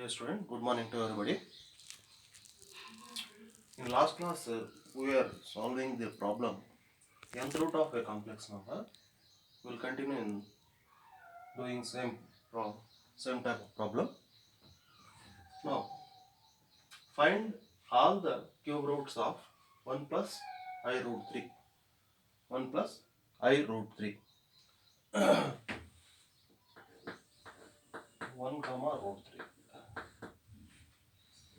Dear student, good morning to everybody. In last class, we were solving the problem nth root of a complex number. We will continue in doing same type of problem. Now, find all the cube roots of 1 plus I root 3. 1 plus I root 3. 1 comma root 3.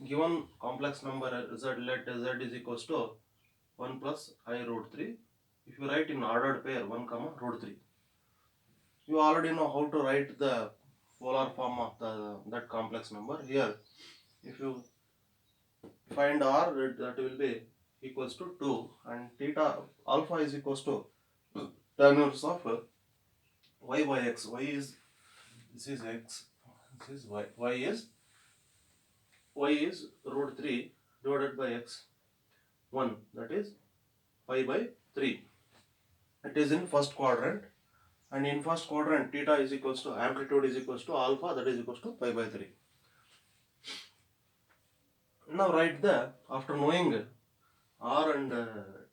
Given complex number z, let z is equals to 1 plus I root 3. If you write in ordered pair 1 comma root 3, you already know how to write the polar form of that complex number. Here, if you find r, that will be equals to 2, and theta alpha is equals to tan inverse of y by x. This is x, this is y. Y is root 3 divided by x 1, that is pi by 3. It is in first quadrant, and in first quadrant theta is equals to amplitude is equals to alpha, that is equals to pi by 3. Now write the, after knowing r and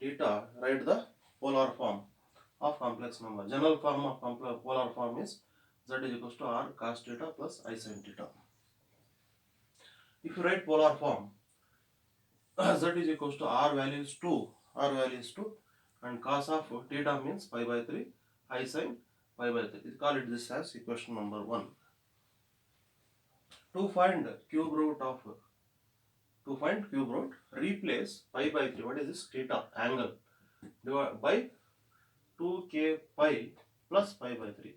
theta, write the polar form of complex number. General form of polar form is z is equals to r cos theta plus I sin theta. If you write polar form, z is equals to r value is 2, and cos of theta means pi by 3, I sin pi by 3. We call it this as equation number 1. To find cube root, replace pi by 3. What is this? Theta, angle, divided by 2k pi plus pi by 3.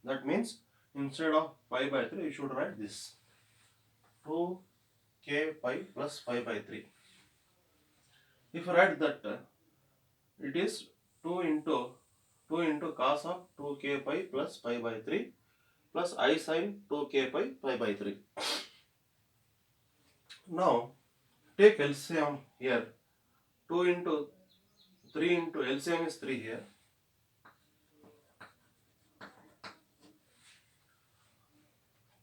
That means instead of pi by 3, you should write this 2k pi plus pi by 3. If you write that, it is 2 into cos of 2k pi plus pi by 3 plus I sin 2k pi by 3. Now take LCM here. 2 into 3 into LCM is 3 here.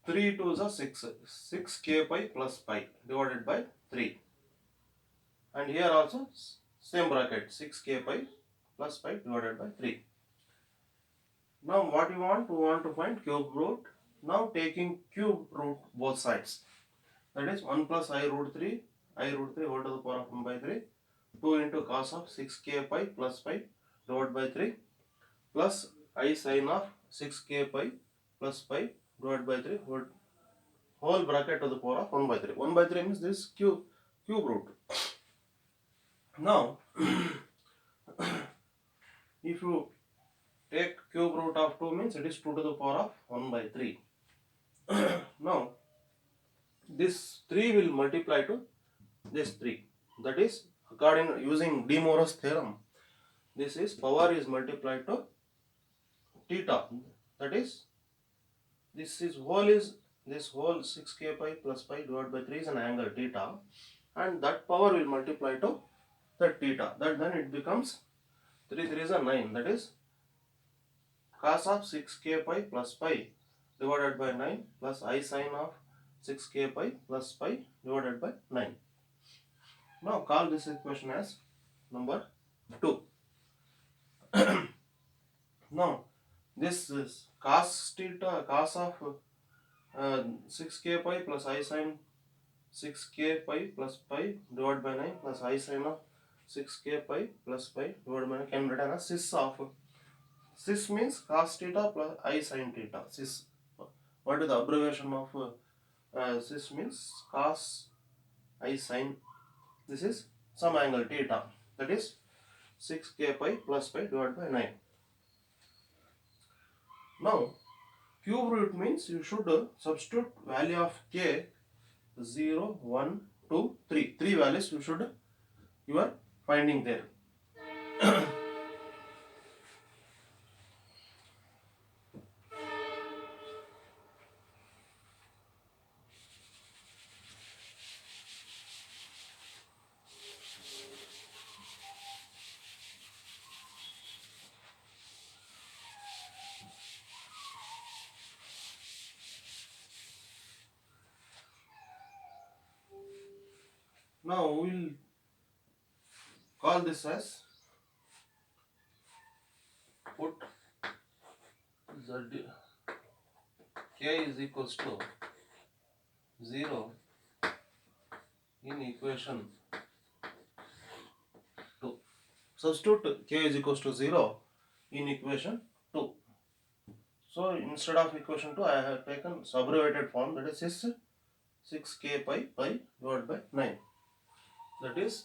3 2 is a 6. 6k pi plus pi divided by 3. And here also same bracket, 6k pi plus pi divided by 3. Now what you want? We want to find cube root. Now taking cube root both sides. That is 1 plus I root 3 whole to the power of 1 by 3. 2 into cos of 6k pi plus pi divided by 3 plus I sin of 6k pi plus pi divided by 3 whole bracket to the power of 1 by 3. 1 by 3 means this cube root. Now, if you take cube root of 2 means it is 2 to the power of 1 by 3. Now, this 3 will multiply to this 3. That is, according using De Moivre's theorem, this is power is multiplied to theta. That is, this whole 6k pi plus pi divided by 3 is an angle theta, and that power will multiply to that theta. That then it becomes 3 3 is a 9. That is cos of 6k pi plus pi divided by 9 plus I sin of 6k pi plus pi divided by 9. Now call this equation as number 2. Now this is cos of 6k pi plus I sin 6k pi plus pi divided by 9 plus I sin of 6k pi plus pi divided by 9 can be written as cis means cos theta plus I sin theta. Cis, what is the abbreviation of cis means cos I sin, this is some angle theta, that is 6k pi plus pi divided by 9. Now cube root means you should substitute value of k 0, 1, 2, 3. 3 values you are finding there. Now we will call this as, put z k is equals to 0 in equation 2. Substitute k is equals to 0 in equation 2. So instead of equation 2, I have taken abbreviated form, that is 6k pi divided by 9. That is,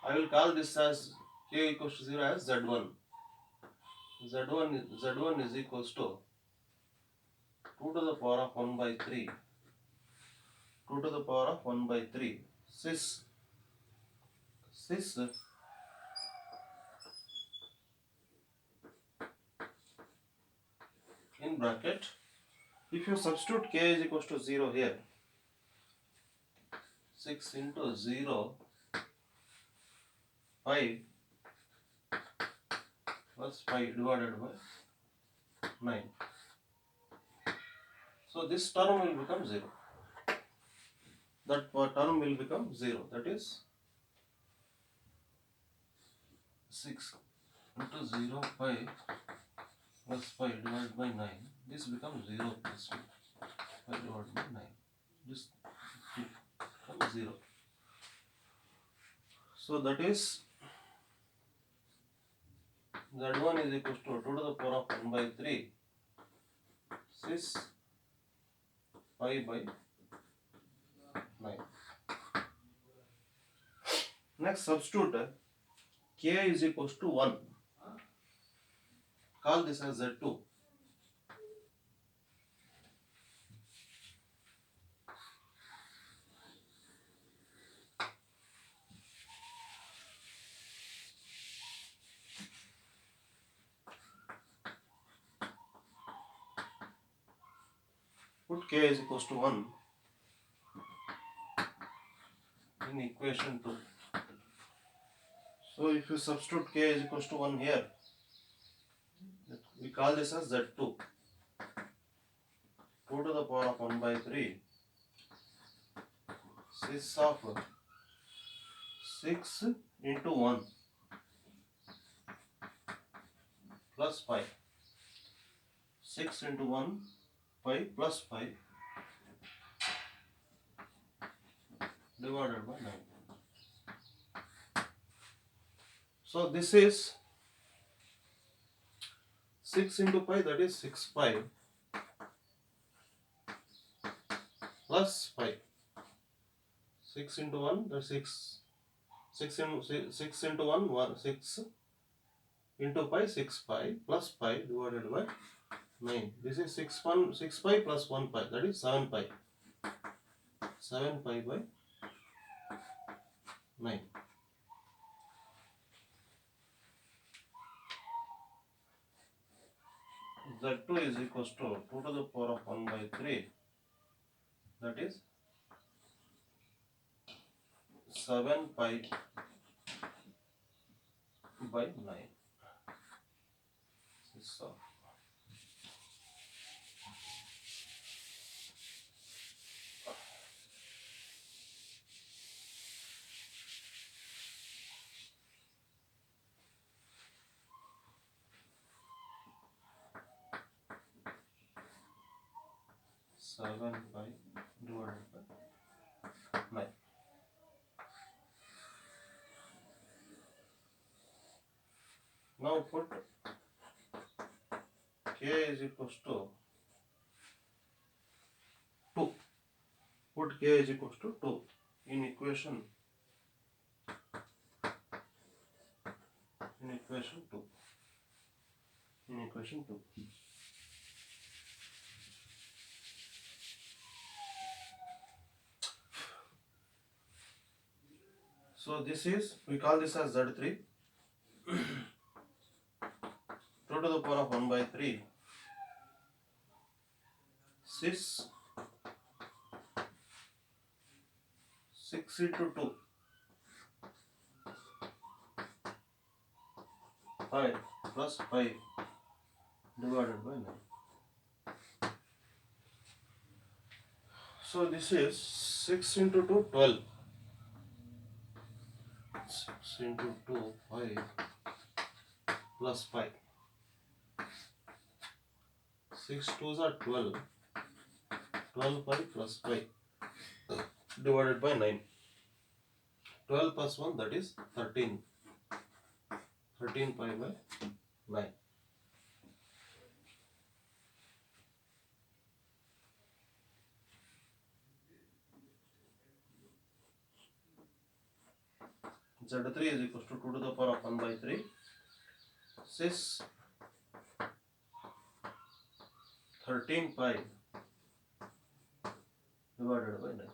I will call this as k equals to 0 as z1. Z1 is equals to 2 to the power of 1 by 3. 2 to the power of 1 by 3. Cis in bracket. If you substitute k is equals to 0 here, 6 into 0 5 plus 5 divided by 9. So this term will become 0. That term will become 0. That is 6 into 0 5 plus 5 divided by 9. This becomes 0 plus 5 divided by 9. This becomes 0. So that is z1 is equals to 2 to the power of 1 by 3 cis 5 by 9. Next, substitute k is equals to 1. Call this as z2. Put k is equals to 1 in equation 2. So if you substitute k is equals to 1 here, we call this as z2. 2 to the power of 1 by 3 cis of 6 into 1 plus 5. 6 into 1 5 plus 5 divided by 9. So this is 6 into 5, that is 6 5 plus 5. 6 into 1, that's 6. 6 into 1, 6 into 5, 6 5 plus 5 divided by 9. This is 6 5 plus 1 5, that is 7 5. 7 5 by 9. Z2 is equals to 2 to the power of 1 by 3, that is 7 pi by 9. So 7 pi divided by 9. Now put k is equals to 2. Put k is equals to 2 in equation 2. In equation 2. So this is, we call this as Z3. 2 to the power of 1 by 3 cis 6 into 2 5 plus 5 divided by 9. So this is 6 into 2 12. into 2 pi plus 5. 6 2s are 12. 12 pi plus 5 divided by 9. 12 plus 1, that is 13. 13 pi by 9. Z3 is equals to 2 to the power of 1 by 3. Cis 13 pi divided by 9.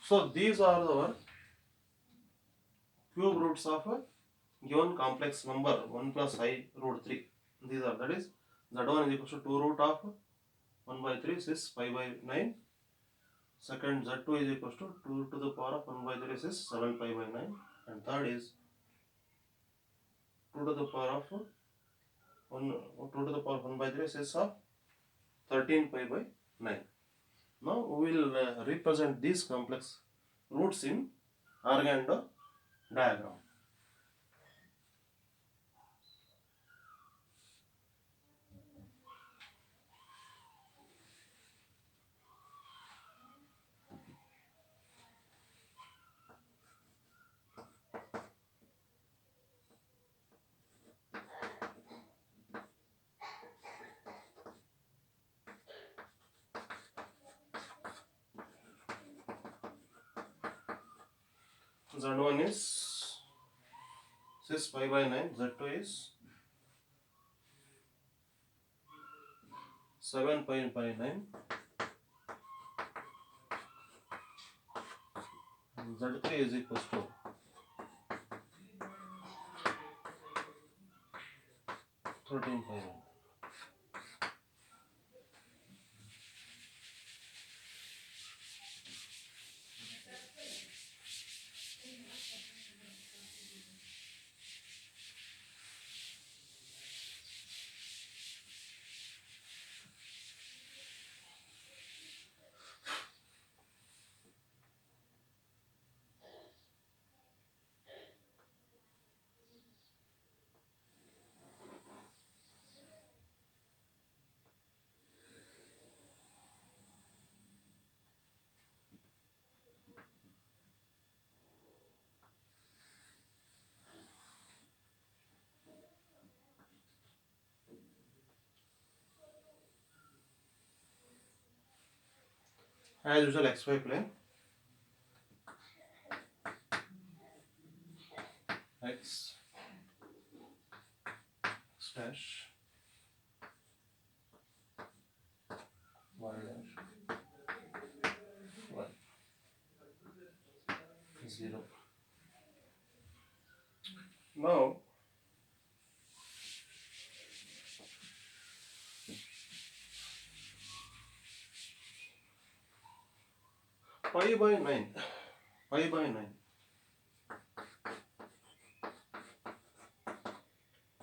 So these are our cube roots of a given complex number 1 plus I root 3. These are, that is, Z1 is equals to 2 root of 1 by 3 is 5 by 9. Second, Z2 is equals to 2 to the power of 1 by 3 is 7 pi by 9. And third is 2 to the power of 1, 2 to the power of 1 by 3 is of 13 pi by 9. Now we will represent these complex roots in Argand diagram. Z1 is 6 pi by 9, Z2 is 7 pi by 9, and Z3 is equals to 13 pi by 9. As usual, xy plane, x dash y dash 1 0. Now pi by 9, pi by 9,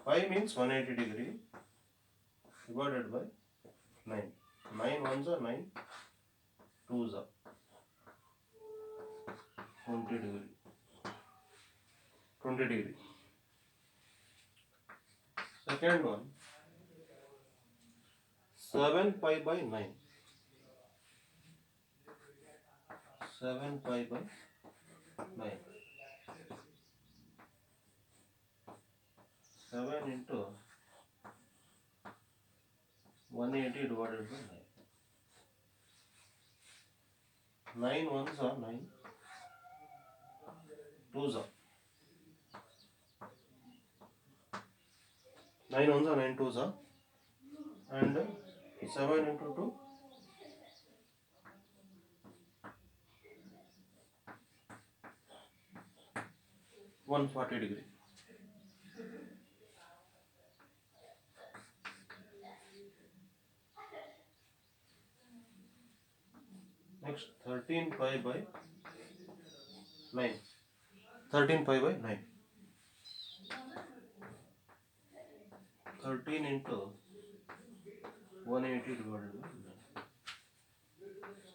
pi means 180 degree divided by 9. 9 ones are 9, 2s are 20 degree. 20 degree. Second one, 7 pi by 9. 7 pi by 9. 7 into 180 divided by 9. 9 ones are 9, 2s are 9 ones are 9, 2s are, and 7 into 2, 140 degree. Next, 13 pi by 9. 13 pi by 9. 13 into 180 divided by 9.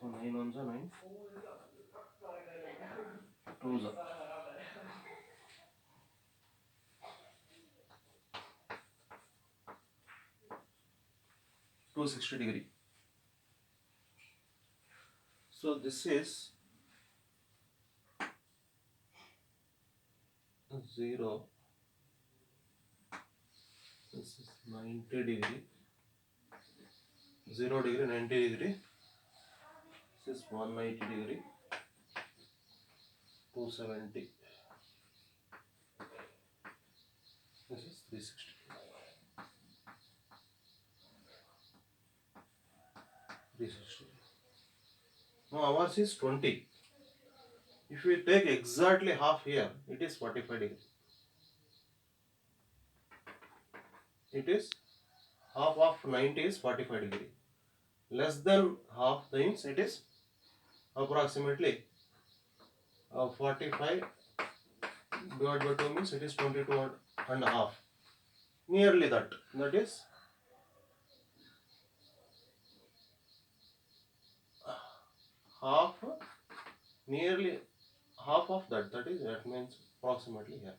So 9 ones are 9, 2s are 260 degree. So this is 0, this is 90 degree, 0 degree, 90 degree, this is 190 degree, 270, this is 360, 360. Now ours is 20. If we take exactly half here, it is 45 degree. It is half of 90 is 45 degree. Less than half means it is approximately 45 divided by 2 means it is 22 and a half. Nearly that. That is half, nearly half of that. That means approximately here.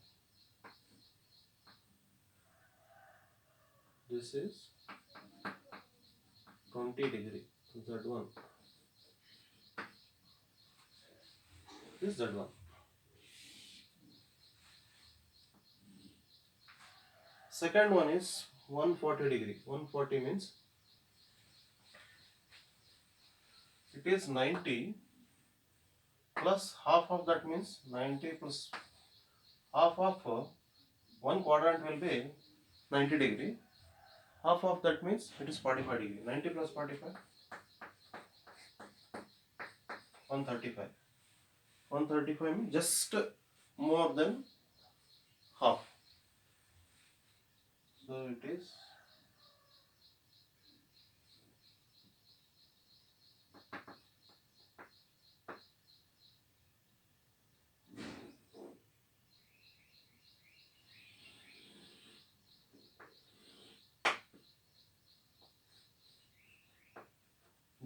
This is 20 degree. Z1. This is Z1. Second one is 140 degree. 140 means it is 90 plus half of that means 90 plus half of one quadrant will be 90 degree. Half of that means it is 45 degree. 90 plus 45, 135. 135 means just more than half. So it is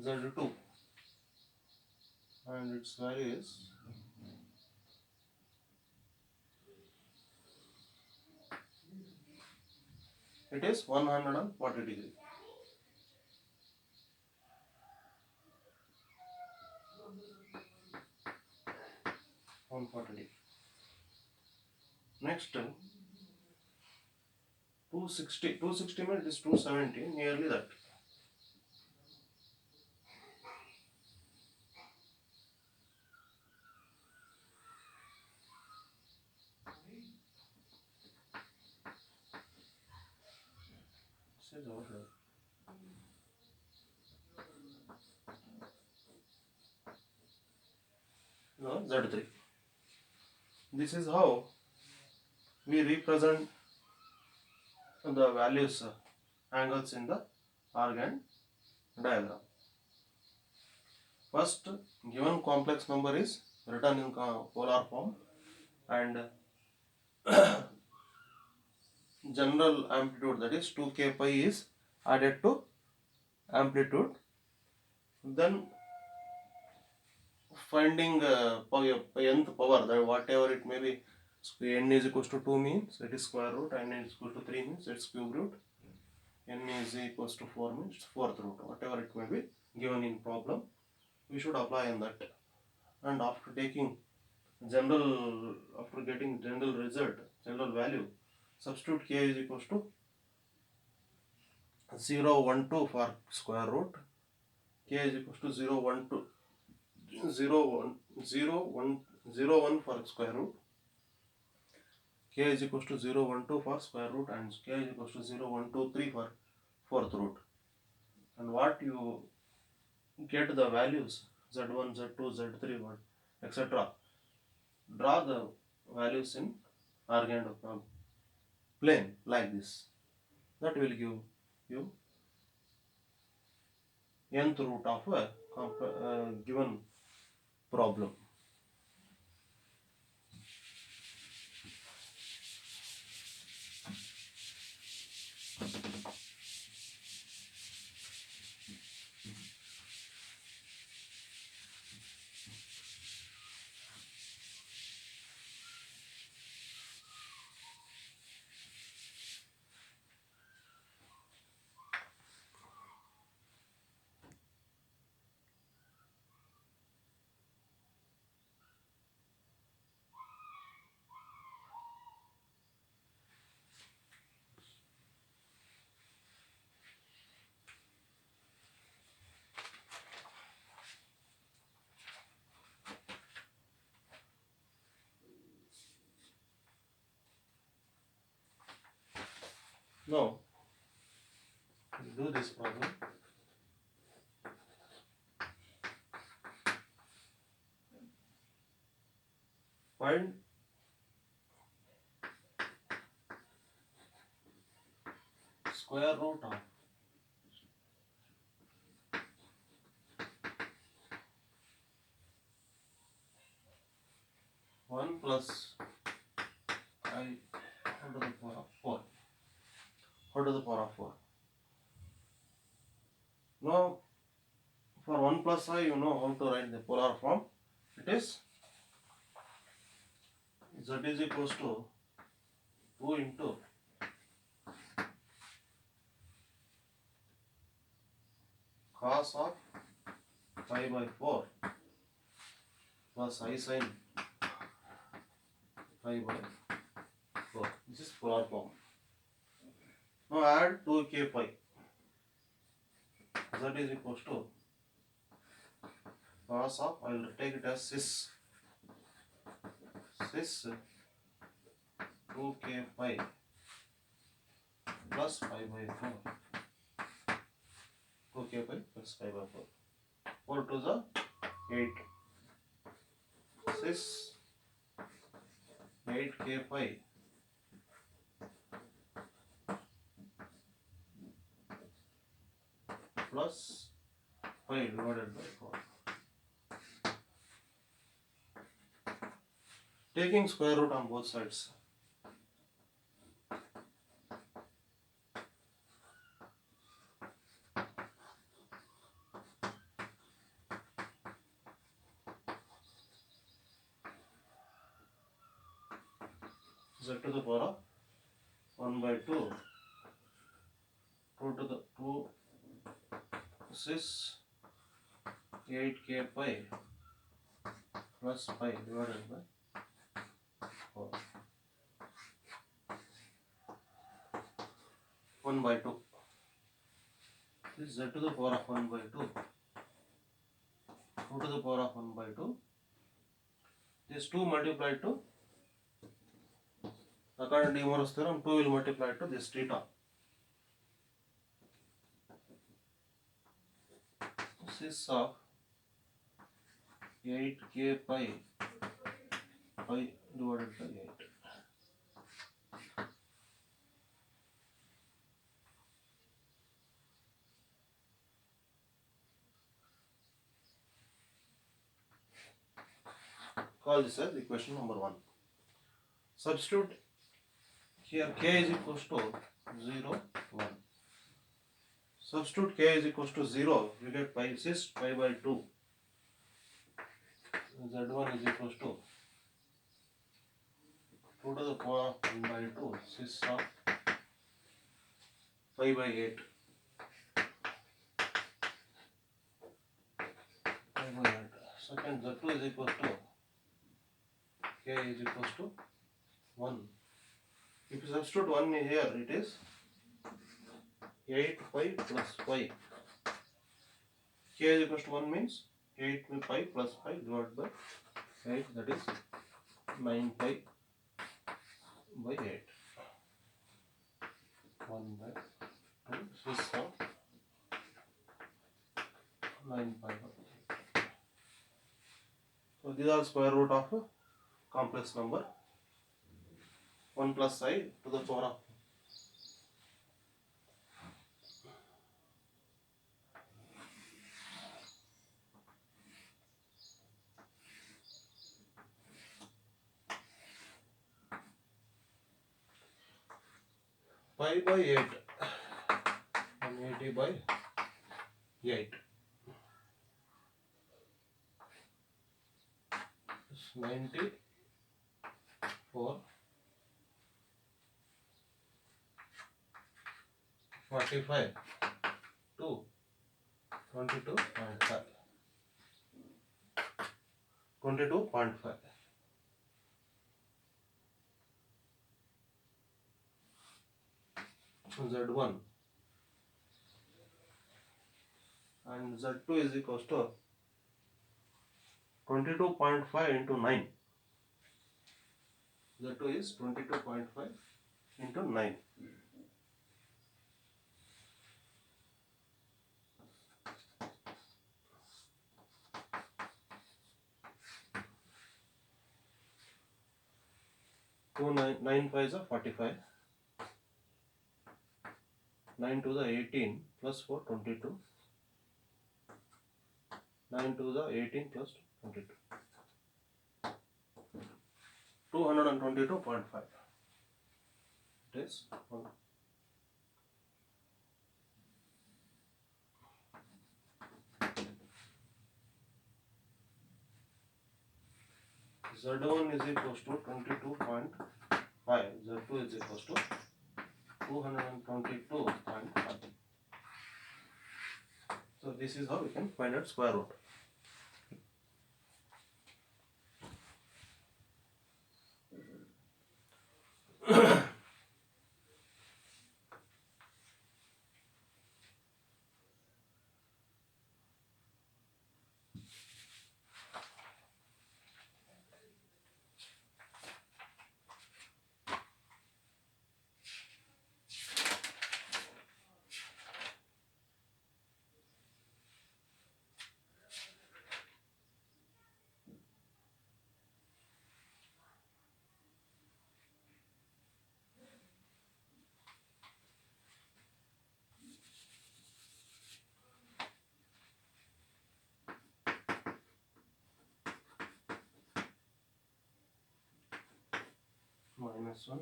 Z2 and its value is it is 140 degree. Next 260. 260 means it is 270, nearly that. This is over here. No, Z3. This is how we represent the values angles in the arc diagram. First, given complex number is written in polar form and general amplitude, that is 2k pi, is added to amplitude. Then finding nth power, that whatever it may be, n is equals to 2 means it is square root, n is equal to 3 means it's cube root, n is equals to 4 means fourth root, whatever it may be given in problem, we should apply in that. And after getting general result, general value, substitute k is equals to 0, 1, 2 for square root, k is equals to 0, 1, 2, 0, 1, 0, 1, 0, 1 for square root, k is equals to 0, 1, 2 for square root, and k is equals to 0, 1, 2, 3 for fourth root. And what you get the values z1, z2, z3, etc. Draw the values in organoid plane like this. That will give you nth root of a given problem. Now do this problem. Find square root of 1 plus I whole to the power of 4. Whole to the power of 4. Now for 1 plus I, you know how to write the polar form. It is z is equals to 2 into cos of pi by 4 plus I sin pi by 4. This is polar form. Now add 2k pi. Z is equals to cos of, I will take it as cis 2k pi plus pi by 4. 2k pi plus pi by 4. 4 to the 8. Cis 8k pi plus pi divided by 4. Taking square root on both sides. Z to the power of 1 by 2. 2 to the 2 cis 8k pi plus pi divided by 4. 1 by 2. This is z to the power of 1 by 2. 2 to the power of 1 by 2. This 2 multiplied to, according to De Morgan's theorem, 2 will multiply to this theta. Cis of 8k pi divided by 8. Call this as equation number 1. Substitute here k is equals to 0, 1. Substitute k is equals to 0, you get pi cis pi by 2. Z1 is equals to 2 to the power of 1 by 2 cis of pi by 8. Pi by 8. Second, Z2 is equals to k is equals to 1. If you substitute 1 here, it is 8 pi plus pi. K is equals to 1 means 8 pi plus pi divided by 8, that is 9 pi by 8. 1 by 2 cis of 9 pi by 8. So these are square root of a complex number. 1 plus I to the power of pi by 8 and 80 by 8. It's 94, 45 to 22.5. 22.5. Z1 and Z2 is equals to 22.5 into 9. Z2 is 22.5 into 9. 9 5s are 45. 9 to the 18 plus 4 22. 9 to the 18 plus 22. 222.5. It is 1. Z1 is equals to 22.5. Z2 is equals to 222.5. So this is how we can find out square root. Minus 1.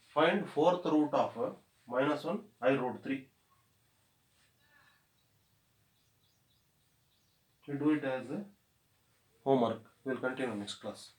Find fourth root of minus 1 I root 3. We do it as a homework. We will continue next class.